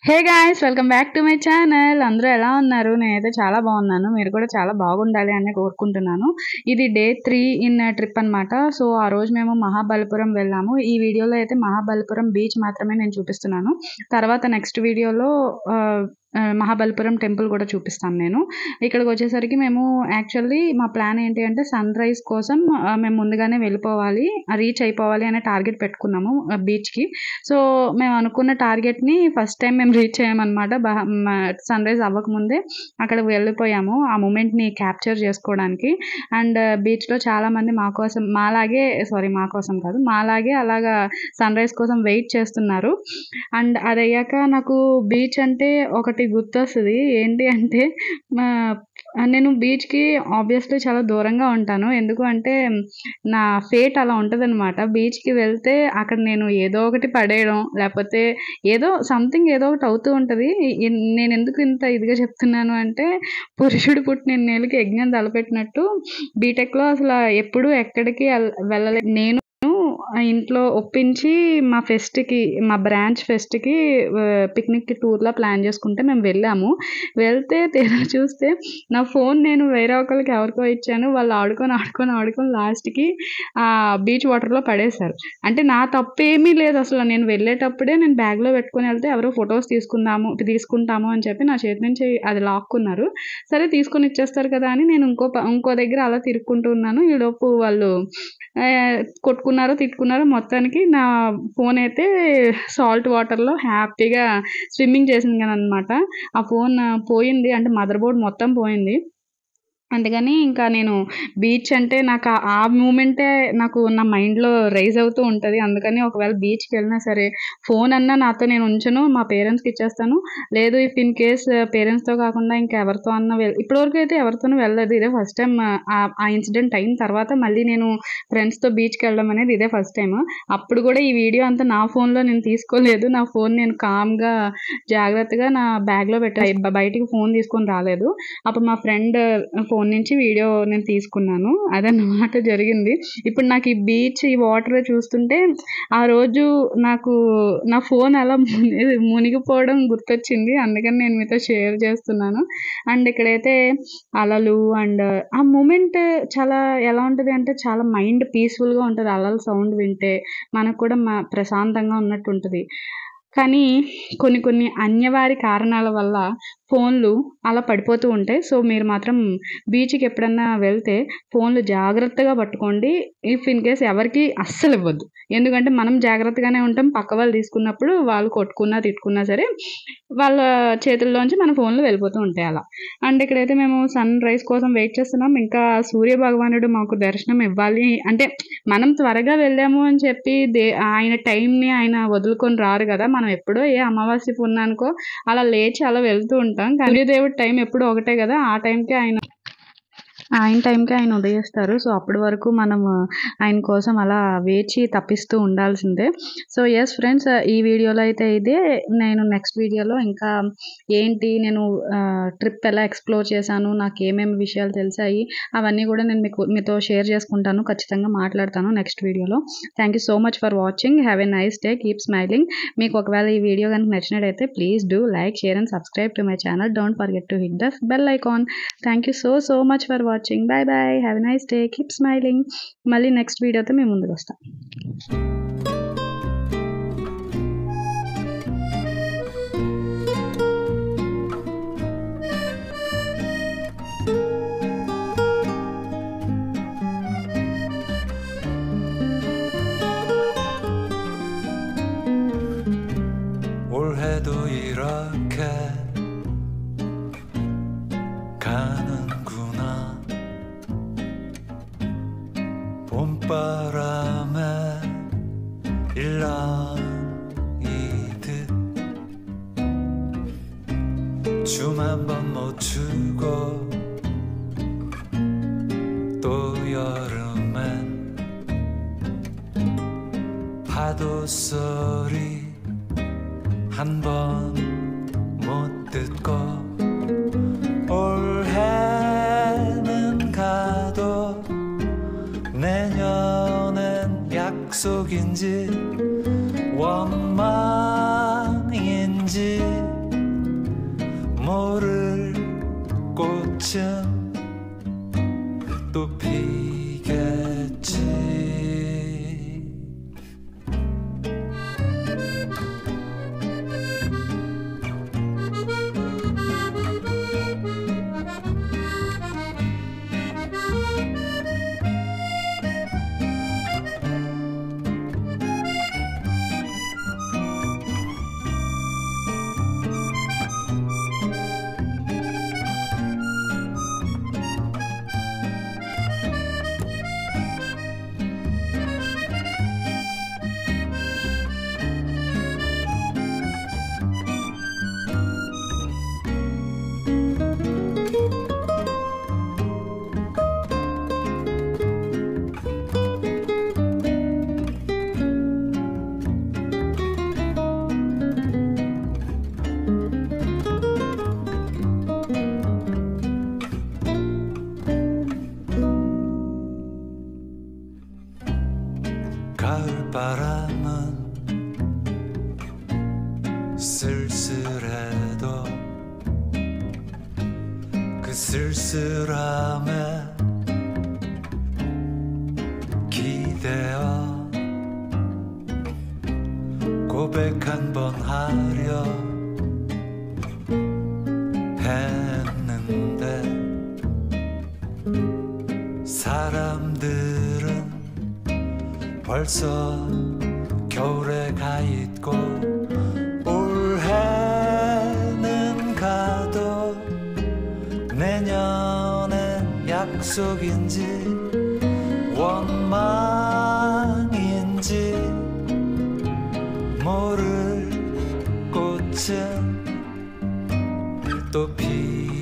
Hey guys welcome back to my channel. అందరూ ఎలా ఉన్నారు? నేనైతే చాలా బాగున్నాను. మీరు కూడా చాలా బాగుండాలి అని కోరుకుంటున్నాను. ఇది డే 3 ఇన్ ట్రిప్ అనమాట. సో ఆ రోజు మేము మహాబలిపురం వెళ్ళాము. ఈ వీడియోలో అయితే మహాబలిపురం బీచ్ మాత్రమే నేను చూపిస్తున్నాను. తర్వాత నెక్స్ట్ వీడియోలో మహాబలిపురం టెంపుల్ కూడా చూపిస్తాను నేను. ఇక్కడికి వచ్చేసరికి మేము యాక్చువల్లీ మా ప్లాన్ ఏంటి అంటే సన్ రైజ్ కోసం మేము ముందుగానే వెళ్ళిపోవాలి, రీచ్ అయిపోవాలి అనే టార్గెట్ పెట్టుకున్నాము బీచ్కి. సో మేము అనుకున్న టార్గెట్ని ఫస్ట్ టైం మేము రీచ్ అయ్యామన్నమాట. సన్ రైజ్ అవ్వకముందే అక్కడికి వెళ్ళిపోయాము ఆ మూమెంట్ని క్యాప్చర్ చేసుకోవడానికి. అండ్ బీచ్లో చాలామంది మాలాగే అలాగా సన్ రైజ్ కోసం వెయిట్ చేస్తున్నారు. అండ్ అది అయ్యాక నాకు బీచ్ అంటే ఒకటి గుర్తొస్తుంది. ఏంటి అంటే నేను బీచ్కి ఆబ్వియస్లీ చాలా దూరంగా ఉంటాను. ఎందుకు అంటే నా ఫేట్ అలా ఉంటుందన్నమాట. బీచ్కి వెళ్తే అక్కడ నేను ఏదో ఒకటి పడేయడం, లేకపోతే ఏదో సంథింగ్ ఏదో ఒకటి అవుతూ ఉంటుంది. నేను ఎందుకు ఇంత ఇదిగా చెప్తున్నాను అంటే పురుషుడు పుట్టిన నేలకి యజ్ఞం తలపెట్టినట్టు బీటెక్లో అసలు ఎప్పుడు ఎక్కడికి వెళ్ళలేదు. నేను ఇంట్లో ఒప్పించి మా బ్రాంచ్ ఫెస్ట్కి పిక్నిక్ టూర్లా ప్లాన్ చేసుకుంటే మేము వెళ్తే తీరా చూస్తే నా ఫోన్ నేను వేరే ఒకరికి ఎవరికో ఇచ్చాను. వాళ్ళు ఆడుకొని లాస్ట్కి ఆ బీచ్ వాటర్లో పడేశారు. అంటే నా తప్పేమీ లేదు అసలు. నేను వెళ్ళేటప్పుడే నేను బ్యాగ్లో పెట్టుకుని వెళ్తే ఎవరో ఫొటోస్ తీసుకుంటాము అని చెప్పి నా చేతి నుంచి అది లాక్కున్నారు. సరే తీసుకొని ఇచ్చేస్తారు కదా అని నేను ఇంకో దగ్గర అలా తిరుక్కుంటూ ఉన్నాను. ఈలోపు వాళ్ళు కొట్టుకున్నారో తిట్టుకున్నారో మొత్తానికి నా ఫోన్ అయితే సాల్ట్ వాటర్లో హ్యాపీగా స్విమ్మింగ్ చేసింది అనమాట. ఆ ఫోన్ పోయింది, అంటే మదర్ బోర్డ్ మొత్తం పోయింది. అందుకని ఇంకా నేను బీచ్ అంటే నాకు ఆ మూమెంటే నాకు నా మైండ్లో రైజ్ అవుతూ ఉంటుంది. అందుకని ఒకవేళ బీచ్కి వెళ్ళినా సరే ఫోన్ అన్నా నాతో నేను ఉంచను, మా పేరెంట్స్కి ఇచ్చేస్తాను. లేదు ఇఫ్ ఇన్ కేస్ పేరెంట్స్తో కాకుండా ఇంకా ఎవరితో అన్నా ఇప్పటివరకు అయితే ఎవరితోనూ వెళ్ళలేదు. ఇదే ఫస్ట్ టైం. ఆ ఇన్సిడెంట్ అయిన తర్వాత మళ్ళీ నేను ఫ్రెండ్స్తో బీచ్కి వెళ్ళడం అనేది ఇదే ఫస్ట్ టైం. అప్పుడు కూడా ఈ వీడియో అంతా నా ఫోన్లో నేను తీసుకోలేదు. నా ఫోన్ నేను కామ్గా జాగ్రత్తగా నా బ్యాగ్లో బయటికి ఫోన్ తీసుకొని రాలేదు. అప్పుడు మా ఫ్రెండ్ ఫోన్ నుంచి వీడియో నేను తీసుకున్నాను. అదన్నమాట జరిగింది. ఇప్పుడు నాకు ఈ బీచ్, ఈ వాటర్ చూస్తుంటే ఆ రోజు నాకు నా ఫోన్ అలా మునిగిపోవడం గుర్తొచ్చింది. అందుకని నేను మీతో షేర్ చేస్తున్నాను. అండ్ ఇక్కడైతే అలలు అండ్ ఆ మూమెంట్ చాలా ఎలా ఉంటుంది అంటే చాలా మైండ్ పీస్ఫుల్గా ఉంటుంది. అలల సౌండ్ వింటే మనకు కూడా ప్రశాంతంగా ఉన్నట్టు ఉంటుంది. కానీ కొన్ని అన్యవారి కారణాల వల్ల ఫోన్లు అలా పడిపోతూ ఉంటాయి. సో మీరు మాత్రం బీచ్కి ఎప్పుడన్నా వెళ్తే ఫోన్లు జాగ్రత్తగా పట్టుకోండి. ఇఫ్ ఇన్ కేస్ ఎవరికి అస్సలు ఇవ్వద్దు. ఎందుకంటే మనం జాగ్రత్తగానే ఉంటాం. పక్క వాళ్ళు తీసుకున్నప్పుడు వాళ్ళు కొట్టుకున్నా తిట్టుకున్నా సరే వాళ్ళ చేతుల్లోంచి మన ఫోన్లు వెళ్ళిపోతూ ఉంటాయి అలా. అండ్ ఇక్కడైతే మేము సన్ రైజ్ కోసం వెయిట్ చేస్తున్నాం. ఇంకా సూర్య భగవానుడు మాకు దర్శనం ఇవ్వాలి అంటే మనం త్వరగా వెళ్ళాము అని చెప్పి ఆయన టైంని ఆయన వదులుకొని రారు కదా. మనం ఎప్పుడో ఏ అమావాస్య పున్నానికో అలా లేచి అలా వెళ్తూ ఉంటాం. సూర్యదేవుడి టైం ఎప్పుడు ఒకటే కదా. ఆ టైంకి ఆయన ఉదయిస్తారు. సో అప్పటి వరకు మనం ఆయన కోసం అలా వేచి తప్పిస్తూ ఉండాల్సిందే. సో ఎస్ ఫ్రెండ్స్, ఈ వీడియోలో అయితే ఇదే. నేను నెక్స్ట్ వీడియోలో ఇంకా ఏంటి నేను ట్రిప్ ఎలా ఎక్స్ప్లోర్ చేశాను, నాకు ఏమేమి విషయాలు తెలిసాయి అవన్నీ కూడా నేను మీతో షేర్ చేసుకుంటాను. ఖచ్చితంగా మాట్లాడతాను నెక్స్ట్ వీడియోలో. Thank you so much for watching. Have a nice day. Keep smiling. మీకు ఒకవేళ ఈ వీడియో కనుక నచ్చినట్టయితే please do like, share and subscribe to my channel. Don't forget to hit the bell icon. Thank you so much for watching. Bye bye. Have a nice day. Keep smiling. మళ్ళీ next వీడియోతో మేము ముందుకు వస్తాం. 올해도 이렇게 가는구나. 봄바람에 일렁이듯 춤 한 번 못 추고 또 여름엔 파도 소리 한 번 못 듣고 올해는 가도 내년엔 약속인지 원망인지 쓸쓸해도 그 쓸쓸함에 기대어 고백 한 번 하려 했는데 사람들은 벌써 겨울에 가 있고 올해는 가도 내년엔 약속인지 원망인지 모를 꽃은 또 피